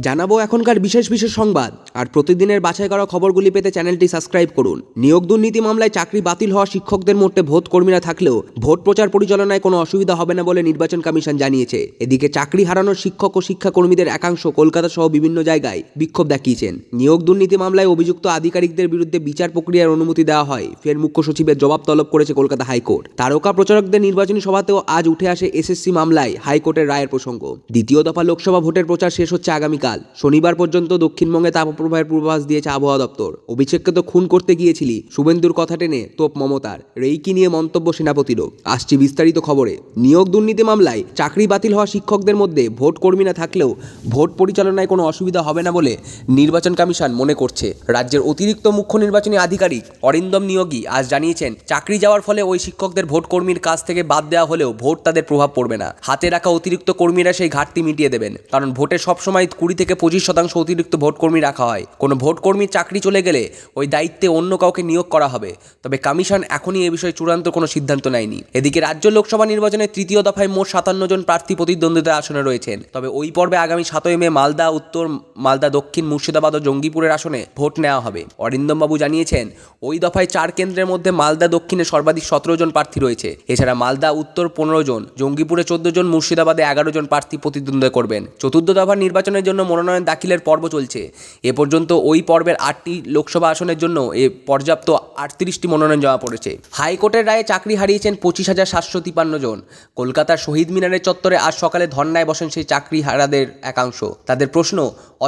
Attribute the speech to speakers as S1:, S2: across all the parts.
S1: জানাবো এখনকার বিশেষ বিশেষ সংবাদ। আর প্রতিদিনের বাছাই করা খবরগুলি পেতে চ্যানেলটি সাবস্ক্রাইব করুন। নিয়োগ দুর্নীতি মামলায় চাকরি বাতিল হওয়া শিক্ষকদের মধ্যে ভোট কর্মীরা থাকলেও ভোট প্রচার পরিচালনায় কোনো অসুবিধা হবে না বলে নির্বাচন কমিশন জানিয়েছে। এদিকে চাকরি হারানোর শিক্ষক ও শিক্ষাকর্মীদের একাংশ কলকাতা সহ বিভিন্ন জায়গায় বিক্ষোভ দেখিয়েছেন। নিয়োগ দুর্নীতি মামলায় অভিযুক্ত আধিকারিকদের বিরুদ্ধে বিচার প্রক্রিয়ার অনুমতি দেওয়া হয় ফের মুখ্য সচিবের জবাব তলব করেছে কলকাতা হাইকোর্ট। তারকা প্রচারকদের নির্বাচনী সভাতেও আজ উঠে আসে এসএসসি মামলায় হাইকোর্টের রায়ের প্রসঙ্গ। দ্বিতীয় দফা লোকসভা ভোটের প্রচার শেষ হচ্ছে আগামীকাল শনিবার পর্যন্ত। দক্ষিণবঙ্গে তাপপ্রবাহের পূর্বাভাস দিয়েছে আবহাওয়া দপ্তর। অভিষেককে তো খুন করতে গিয়েছিলি, শুভেন্দুর কথা টেনে তোপ মমতার, রেইকি নিয়ে মন্তব্য সেনাপতিরও। আসছি বিস্তারিত খবরে। নিয়োগ দুর্নীতি মামলায় চাকরি বাতিল হওয়া শিক্ষকদের মধ্যে ভোট কর্মী না থাকলেও ভোট পরিচালনায় কোনো অসুবিধা হবে না বলে নির্বাচন কমিশন মনে করছে। রাজ্যের অতিরিক্ত মুখ্য নির্বাচনী আধিকারিক অরিন্দম নিয়োগী আজ জানিয়েছেন, চাকরি যাওয়ার ফলে ওই শিক্ষকদের ভোট কর্মীর কাছ থেকে বাদ দেওয়া হলেও ভোট তাদের প্রভাব পড়বে না। হাতে রাখা অতিরিক্ত কর্মীরা সেই ঘাটতি মিটিয়ে দেবেন। কারণ ভোটে সবসময় 20-25% অতিরিক্ত ভোটকর্মী রাখা হয়। কোনো ভোটকর্মীর চাকরি চলে গেলে ওই দায়িত্বে অন্য কাউকে নিয়োগ করা হবে। তবে কমিশন এখনই এ বিষয়ে চূড়ান্ত কোনো সিদ্ধান্ত নেয়নি। এদিকে রাজ্য লোকসভা নির্বাচনের তৃতীয় দফায় মোট 57 জন প্রার্থী প্রতিদ্বন্দ্বিতার আসনে রয়েছেন। তবে ওই পর্বে আগামী 7 মে মালদা উত্তর, মালদা দক্ষিণ, মুর্শিদাবাদ ও জঙ্গিপুরের আসনে ভোট নেওয়া হবে। অরিন্দম বাবু জানিয়েছেন, ওই দফায় 4 কেন্দ্রের মধ্যে মালদা দক্ষিণে সর্বাধিক 17 জন প্রার্থী রয়েছে। এছাড়া মালদা উত্তর 15 জন, জঙ্গিপুরে 14 জন, মুর্শিদাবাদে 11 জন প্রার্থী প্রতিদ্বন্দ্বিতা করবেন। চতুর্থ দফার নির্বাচনের জন্য মনোনয়ন দাখিলের পর্ব চলছে। এ পর্যন্ত ওই পর্বের 8টি লোকসভা আসনের জন্য পর্যাপ্ত 38টি মনোনয়ন জমা পড়েছে। হাইকোর্টের রায়ে চাকরি হারিয়েছেন 25,753 জন। কলকাতার শহীদ মিনারের চত্বরে আজ সকালে ধর্নায় বসেন সেই চাকরি হারাদের একাংশ। তাদের প্রশ্ন,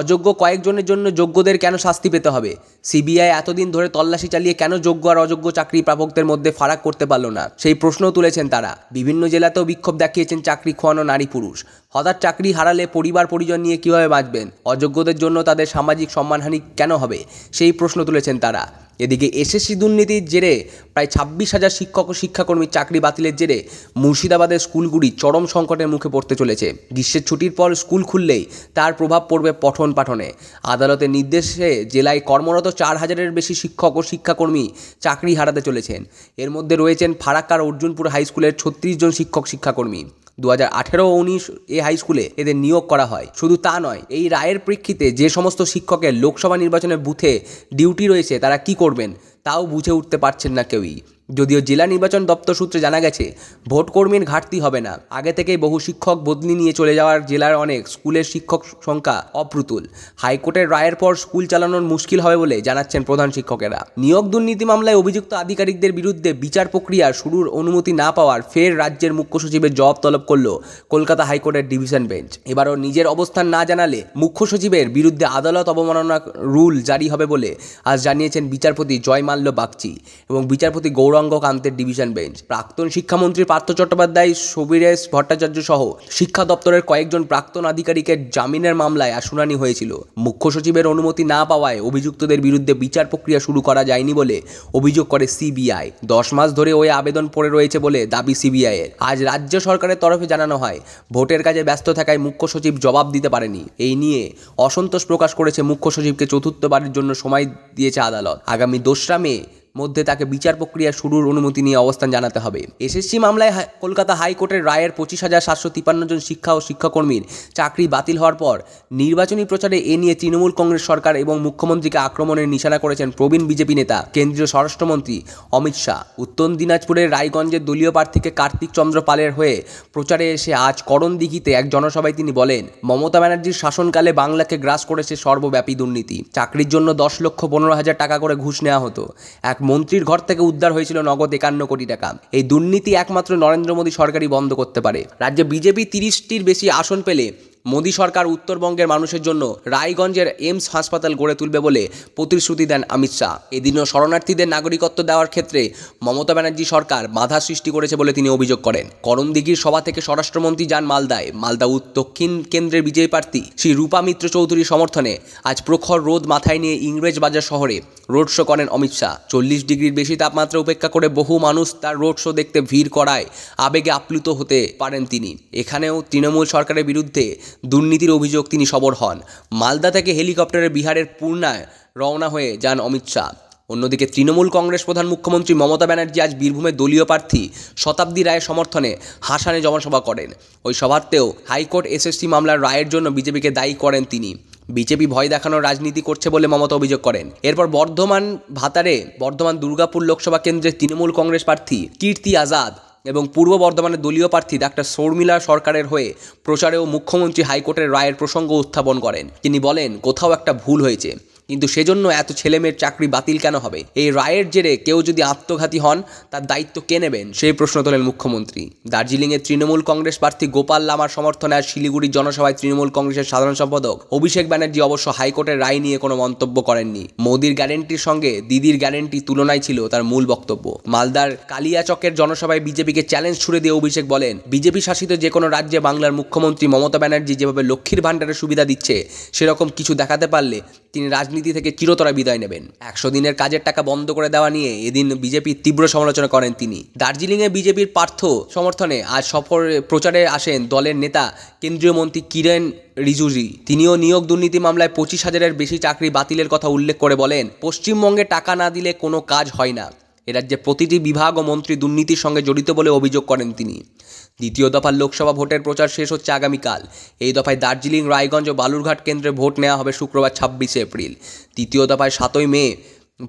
S1: অযোগ্য কয়েকজনের জন্য যোগ্যদের কেন শাস্তি পেতে হবে? সিবিআই এতদিন ধরে তল্লাশি চালিয়ে কেন যোগ্য আর অযোগ্য চাকরি প্রাপকদের মধ্যে ফারাক করতে পারল না, সেই প্রশ্নও তুলেছেন তারা। বিভিন্ন জেলাতেও বিক্ষোভ দেখিয়েছেন চাকরি খোয়ানো নারী পুরুষ। হঠাৎ চাকরি হারালে পরিবার পরিজন নিয়ে কীভাবে বাঁচবেন? অযোগ্যদের জন্য তাদের সামাজিক সম্মানহানি কেন হবে, সেই প্রশ্ন তুলেছেন তারা। এদিকে এসএসসি দুর্নীতির জেরে প্রায় 26,000 শিক্ষক ও শিক্ষাকর্মীর চাকরি বাতিলের জেরে মুর্শিদাবাদের স্কুলগুলি চরম সংকটের মুখে পড়তে চলেছে। গ্রীষ্মের ছুটির পর স্কুল খুললেই তার প্রভাব পড়বে পঠন পাঠনে। আদালতের নির্দেশে জেলায় কর্মরত 4,000-এর বেশি শিক্ষক ও শিক্ষাকর্মী চাকরি হারাতে চলেছেন। এর মধ্যে রয়েছেন ফারাক্কার অর্জুনপুর হাই স্কুলের 36 জন শিক্ষক শিক্ষাকর্মী। 2018-19 এ হাই স্কুলে এদের নিয়োগ করা হয়। শুধু তা নয়, এই রায়ের প্রেক্ষিতে যে সমস্ত শিক্ষকের লোকসভা নির্বাচনের বুথে ডিউটি রয়েছে তারা কি করবেন তাও বুঝে উঠতে পারছেন না কেউই। যদিও জেলা নির্বাচন দপ্তর সূত্রে জানা গেছে, ভোটকর্মীর ঘাটতি হবে না। আগে থেকেই বহু শিক্ষক বদলি নিয়ে চলে যাওয়ার জেলার অনেক স্কুলের শিক্ষক সংখ্যা অপ্রতুল। হাইকোর্টের রায়ের পর স্কুল চালানোর মুশকিল হবে বলে জানাচ্ছেন প্রধান শিক্ষকেরা। নিয়োগ দুর্নীতি মামলায় অভিযুক্ত আধিকারিকদের বিরুদ্ধে বিচার প্রক্রিয়া শুরুর অনুমতি না পাওয়ার ফের রাজ্যের মুখ্য সচিবের জবাব তলব করল কলকাতা হাইকোর্টের ডিভিশন বেঞ্চ। এবারও নিজের অবস্থান না জানালে মুখ্য সচিবের বিরুদ্ধে আদালত অবমাননা রুল জারি হবে বলে আজ জানিয়েছেন বিচারপতি জয়মাল্য বাগচি এবং বিচারপতি গৌরাঙ্গকান্তের ডিভিশন বেঞ্চ। প্রাক্তন শিক্ষামন্ত্রী পার্থ চট্টোপাধ্যায়, সবিরেশ ভট্টাচার্য সহ শিক্ষা দপ্তরের কয়েকজন প্রাক্তন আধিকারিকের জামিনের মামলায় আর শুনানি হয়েছিল। মুখ্য সচিবের অনুমতি না পাওয়ায় অভিযুক্তদের বিরুদ্ধে বিচার প্রক্রিয়া শুরু করা যায়নি বলে অভিযোগ করে সিবিআই। 10 মাস ধরে ওই আবেদন পড়ে রয়েছে বলে দাবি সিবিআইয়ের। আজ রাজ্য সরকারের তরফে জানানো হয়, ভোটের কাজে ব্যস্ত থাকায় মুখ্য সচিব জবাব দিতে পারেনি। এই নিয়ে অসন্তোষ প্রকাশ করেছে মুখ্য সচিবকে চতুর্থবারের জন্য সময় দিয়েছে আদালত। আগামী 2রা মে মধ্যে তাকে বিচার প্রক্রিয়া শুরুর অনুমতি নিয়ে অবস্থান জানাতে হবে। এসএসসি মামলায় কলকাতা হাইকোর্টের রায়ের 25,753 জন শিক্ষা ও শিক্ষাকর্মীর চাকরি বাতিল হওয়ার পর নির্বাচনী প্রচারে এ নিয়ে তৃণমূল কংগ্রেস সরকার এবং মুখ্যমন্ত্রীকে আক্রমণের নিশানা করেছেন প্রবীণ বিজেপি নেতা কেন্দ্রীয় স্বরাষ্ট্রমন্ত্রী অমিত শাহ। উত্তর দিনাজপুরের রায়গঞ্জের দলীয় প্রার্থীকে কার্তিক চন্দ্র পালের হয়ে প্রচারে এসে আজ করণদিঘিতে এক জনসভায় তিনি বলেন, মমতা ব্যানার্জির শাসনকালে বাংলাকে গ্রাস করেছে সর্বব্যাপী দুর্নীতি। চাকরির জন্য 10,15,000 টাকা করে ঘুষ নেওয়া হতো। এক মন্ত্রীর ঘর থেকে উদ্ধার হয়েছিল নগদ 51 কোটি টাকা। এই দুর্নীতি একমাত্র নরেন্দ্র মোদী সরকারই বন্ধ করতে পারে। রাজ্যে বিজেপি 30টির বেশি আসন পেলে মোদী সরকার উত্তরবঙ্গের মানুষের জন্য রায়গঞ্জের এইমস হাসপাতাল গড়ে তুলবে বলে প্রতিশ্রুতি দেন অমিত শাহ। এদিনও শরণার্থীদের নাগরিকত্ব দেওয়ার ক্ষেত্রে মমতা ব্যানার্জি সরকার বাধা সৃষ্টি করেছে বলে তিনি অভিযোগ করেন। করণদিঘির সভা থেকে স্বরাষ্ট্রমন্ত্রী যান মালদায়। মালদা দক্ষিণ কেন্দ্রের বিজেপি প্রার্থী শ্রী রূপা মিত্র চৌধুরীর সমর্থনে আজ প্রখর রোদ মাথায় নিয়ে ইংরেজ বাজার শহরে রোড শো করেন অমিত শাহ। 40 ডিগ্রির বেশি তাপমাত্রা উপেক্ষা করে বহু মানুষ তার রোড শো দেখতে ভিড় করায় আবেগে আপ্লুত হতে পারেন তিনি। এখানেও তৃণমূল সরকারের বিরুদ্ধে দুর্নীতির অভিযোগ তিনি সবর হন। মালদা থেকে হেলিকপ্টারে বিহারের পূর্ণায় রওনা হয়ে যান অমিত শাহ। অন্যদিকে তৃণমূল কংগ্রেস প্রধান মুখ্যমন্ত্রী মমতা ব্যানার্জি আজ বীরভূমের দলীয় প্রার্থী শতাব্দী রায়ের সমর্থনে হাসানে জনসভা করেন। ওই সভাতেও হাইকোর্ট এসএসসি মামলার রায়ের জন্য বিজেপিকে দায়ী করেন তিনি। বিজেপি ভয় দেখানোর রাজনীতি করছে বলে মমতা অভিযোগ করেন। এরপর বর্ধমান দুর্গাপুর লোকসভা কেন্দ্রের তৃণমূল কংগ্রেস প্রার্থী কীর্তি আজাদ এবং পূর্ব বর্ধমানের দলীয় প্রার্থী ডাক্তার শর্মিলা সরকারের হয়ে প্রচারেও মুখ্যমন্ত্রী হাইকোর্টের রায়ের প্রসঙ্গ উত্থাপন করেন। তিনি বলেন, কোথাও একটা ভুল হয়েছে, কিন্তু সেজন্য এত ছেলেমেয়ের চাকরি বাতিল কেন হবে? এই রায়ের জেরে কেউ যদি আত্মঘাতী হন, তার দায়িত্ব কে নেবেন, সেই প্রশ্ন তোলেন মুখ্যমন্ত্রী। দার্জিলিংয়ের তৃণমূল কংগ্রেস প্রার্থী গোপাল লামার সমর্থনে আজ শিলিগুড়ির জনসভায় তৃণমূল কংগ্রেসের সাধারণ সম্পাদক অভিষেক ব্যানার্জি অবশ্য হাইকোর্টের রায় নিয়ে কোনো মন্তব্য করেননি। মোদির গ্যারেন্টির সঙ্গে দিদির গ্যারেন্টি তুলনায় ছিল তার মূল বক্তব্য। মালদার কালিয়াচকের জনসভায় বিজেপিকে চ্যালেঞ্জ ছুড়ে দিয়ে অভিষেক বলেন, বিজেপি শাসিত যে কোনো রাজ্যে বাংলার মুখ্যমন্ত্রী মমতা ব্যানার্জি যেভাবে লক্ষ্মীর ভাণ্ডারের সুবিধা দিচ্ছে, সেরকম কিছু দেখাতে পারলে তিনি রাজনীতি থেকে চিরতরে বিদায় নেবেন। 100 দিনের কাজের টাকা বন্ধ করে দেওয়া নিয়ে এদিন বিজেপির তীব্র সমালোচনা করেন তিনি। দার্জিলিংয়ে বিজেপির প্রার্থ সমর্থনে আজ প্রচারে আসেন দলের নেতা কেন্দ্রীয় মন্ত্রী কিরেন রিজিজু। তিনিও নিয়োগ দুর্নীতি মামলায় 25,000-এর বেশি চাকরি বাতিলের কথা উল্লেখ করে বলেন, পশ্চিমবঙ্গে টাকা না দিলে কোনো কাজ হয় না। এরাজ্যে প্রতিটি বিভাগ ও মন্ত্রী দুর্নীতির সঙ্গে জড়িত বলে অভিযোগ করেন তিনি। দ্বিতীয় দফার লোকসভা ভোটের প্রচার শেষ হচ্ছে আগামীকাল। এই দফায় দার্জিলিং, রায়গঞ্জ ও বালুরঘাট কেন্দ্রে ভোট নেওয়া হবে শুক্রবার 26 এপ্রিল। তৃতীয় দফায় 7ই মে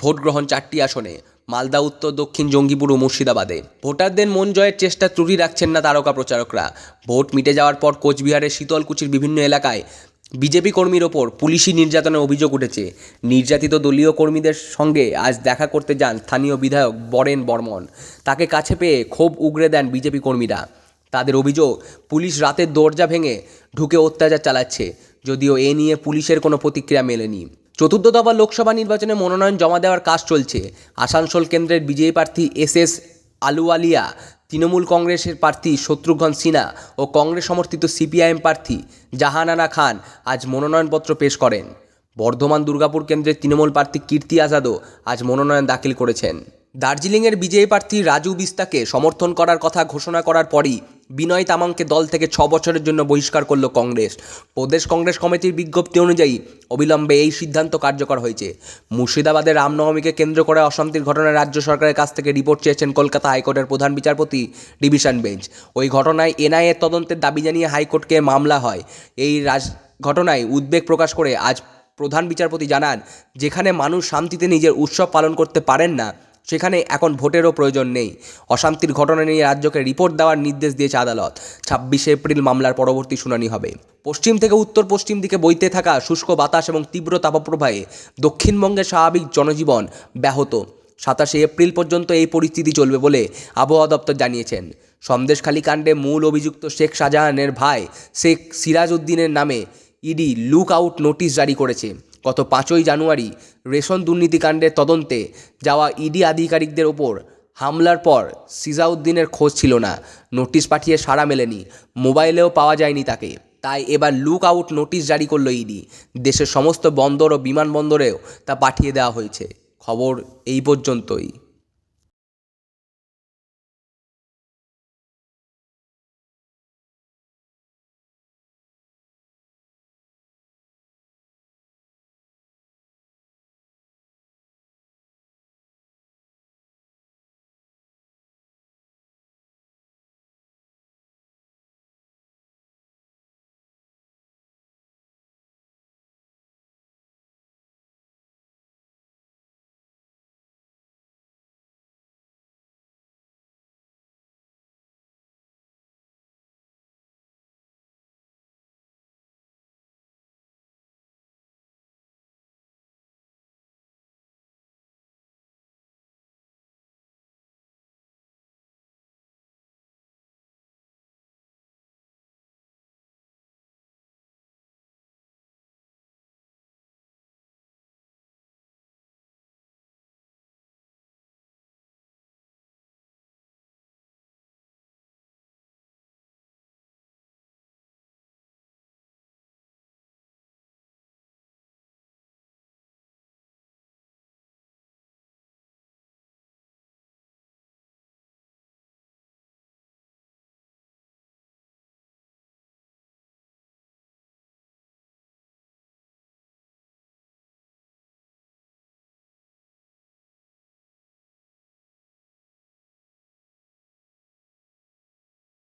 S1: ভোট গ্রহণ 4টি আসনে, মালদা উত্তর, দক্ষিণ, জঙ্গিপুর ও মুর্শিদাবাদে। ভোটারদের মন জয়ের চেষ্টা ত্রুটি রাখছেন না তারকা প্রচারকরা। ভোট মিটে যাওয়ার পর কোচবিহারের শীতলকুচির বিভিন্ন এলাকায় বিজেপি কর্মীর ওপর পুলিশি নির্যাতনের অভিযোগ উঠেছে। নির্যাতিত দলীয় কর্মীদের সঙ্গে আজ দেখা করতে যান স্থানীয় বিধায়ক বরেন বর্মন। তাকে কাছে পেয়ে ক্ষোভ উগরে দেন বিজেপি কর্মীরা। তাদের অভিযোগ, পুলিশ রাতের দরজা ভেঙে ঢুকে অত্যাচার চালাচ্ছে, যদিও এ নিয়ে পুলিশের কোনো প্রতিক্রিয়া মেলেনি। চতুর্থ দফা লোকসভা নির্বাচনে মনোনয়ন জমা দেওয়ার কাজ চলছে। আসানসোল কেন্দ্রের বিজেপি প্রার্থী এস আলুওয়ালিয়া, তৃণমূল কংগ্রেসের প্রার্থী শত্রুঘ্ন সিনহা ও কংগ্রেস সমর্থিত সিপিআইএম প্রার্থী জাহানারা খান আজ মনোনয়নপত্র পেশ করেন। বর্ধমান দুর্গাপুর কেন্দ্রের তৃণমূল প্রার্থী কীর্তি আজাদও আজ মনোনয়ন দাখিল করেছেন। দার্জিলিংয়ের বিজেপি প্রার্থী রাজু বিস্তাকে সমর্থন করার কথা ঘোষণা করার পরই বিনয় তামাংকে দল থেকে 6 বছরের জন্য বহিষ্কার করল কংগ্রেস। প্রদেশ কংগ্রেস কমিটির বিজ্ঞপ্তি অনুযায়ী অবিলম্বে এই সিদ্ধান্ত কার্যকর হয়েছে। মুর্শিদাবাদের রামনবমীকে কেন্দ্র করে অশান্তির ঘটনায় রাজ্য সরকারের কাছ থেকে রিপোর্ট চেয়েছেন কলকাতা হাইকোর্টের প্রধান বিচারপতি ডিভিশন বেঞ্চ। ওই ঘটনায় এনআইএ তদন্তের দাবি জানিয়ে হাইকোর্টকে মামলা হয়। এই ঘটনায় উদ্বেগ প্রকাশ করে আজ প্রধান বিচারপতি জানান, যেখানে মানুষ শান্তিতে নিজের উৎসব পালন করতে পারেন না, সেখানে এখন ভোটেরও প্রয়োজন নেই। অশান্তির ঘটনা নিয়ে রাজ্যকে রিপোর্ট দেওয়ার নির্দেশ দিয়েছে আদালত। 26 এপ্রিল মামলার পরবর্তী শুনানি হবে। পশ্চিম থেকে উত্তর পশ্চিম দিকে বইতে থাকা শুষ্ক বাতাস এবং তীব্র তাপপ্রবাহে দক্ষিণবঙ্গের স্বাভাবিক জনজীবন ব্যাহত। 27 এপ্রিল পর্যন্ত এই পরিস্থিতি চলবে বলে আবহাওয়া দপ্তর জানিয়েছেন। সন্দেশখালী কাণ্ডে মূল অভিযুক্ত শেখ শাহজাহানের ভাই শেখ সিরাজ উদ্দিনের নামে ইডি লুক আউট নোটিশ জারি করেছে। গত 5ই জানুয়ারি রেশন দুর্নীতিকাণ্ডের তদন্তে যাওয়া ইডি আধিকারিকদের ওপর হামলার পর সিরাজউদ্দিনের খোঁজ ছিল না। নোটিশ পাঠিয়ে সাড়া মেলেনি, মোবাইলেও পাওয়া যায়নি তাকে। তাই এবার লুক আউট নোটিশ জারি করল ইডি। দেশের সমস্ত বন্দর ও বিমানবন্দরেও তা পাঠিয়ে দেওয়া হয়েছে। খবর এই পর্যন্তই।